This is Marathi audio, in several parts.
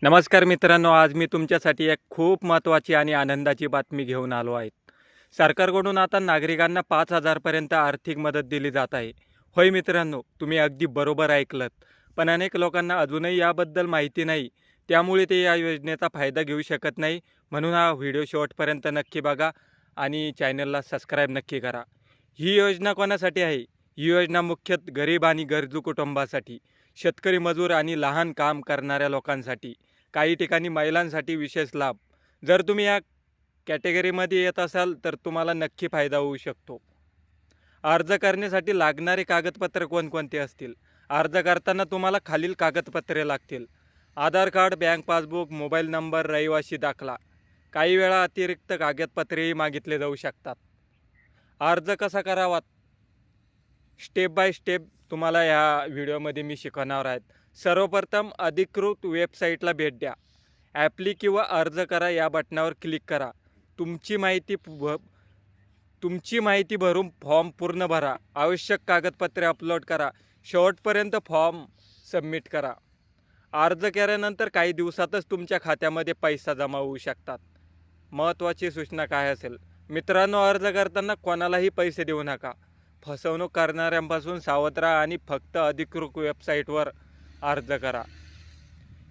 नमस्कार मित्रांनो, आज मी तुमच्यासाठी एक खूप महत्त्वाची आणि आनंदाची बातमी घेऊन आलो आहे. सरकारकडून आता नागरिकांना 5,000 पर्यंत आर्थिक मदत दिली जात आहे. होय मित्रांनो, तुम्ही अगदी बरोबर ऐकलत. पण अनेक लोकांना अजूनही याबद्दल माहिती नाही. त्यामुळे ते या योजनेचा फायदा घेऊ शकत नाही. म्हणून हा व्हिडिओ शेवटपर्यंत नक्की बघा आणि चॅनलला सबस्क्राईब नक्की करा. ही योजना कोणासाठी आहे? ही योजना मुख्यतः गरीब आणि गरजू कुटुंबासाठी, शेतकरी मजूर आणि लहान काम करणाऱ्या लोकांसाठी, काही ठिकाणी महिलांसाठी विशेष लाभ. जर तुम्ही या कॅटेगरीमध्ये येत असाल तर तुम्हाला नक्की फायदा होऊ शकतो. अर्ज करण्यासाठी लागणारे कागदपत्र कोणकोणते असतील? अर्ज करताना तुम्हाला खालील कागदपत्रे लागतील: Aadhaar card, bank passbook, mobile number, रहिवासी दाखला. काही वेळा अतिरिक्त कागदपत्रेही मागितले जाऊ शकतात. अर्ज कसा करावा? स्टेप बाय स्टेप तुम्हाला ह्या व्हिडिओमध्ये मी शिकवणार आहेत. सर्वप्रथम अधिकृत वेबसाईटला भेट द्या. ॲप्ली किंवा अर्ज करा या बटनावर क्लिक करा. तुमची माहिती तुमची माहिती भरून फॉर्म पूर्ण भरा. आवश्यक कागदपत्रे अपलोड करा. शेवटपर्यंत फॉर्म सबमिट करा. अर्ज केल्यानंतर काही दिवसातच तुमच्या खात्यामध्ये पैसा जमा होऊ शकतात. महत्त्वाची सूचना काय असेल? मित्रांनो, अर्ज करताना कोणालाही पैसे देऊ नका. फसवणूक करणाऱ्यांपासून सावध राहा आणि फक्त अधिकृत वेबसाईटवर अर्ज करा.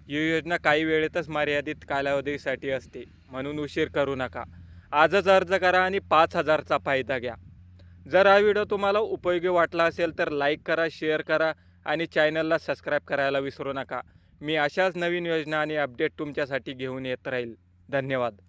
ही योजना काही वेळेतच मर्यादित कालावधीसाठी असते, म्हणून उशीर करू नका. आजच अर्ज करा आणि 5,000चा फायदा घ्या. जर हा व्हिडिओ तुम्हाला उपयोगी वाटला असेल तर लाईक करा, शेअर करा आणि चॅनलला सबस्क्राईब करायला विसरू नका. मी अशाच नवीन योजना आणि अपडेट तुमच्यासाठी घेऊन येत राहील. धन्यवाद.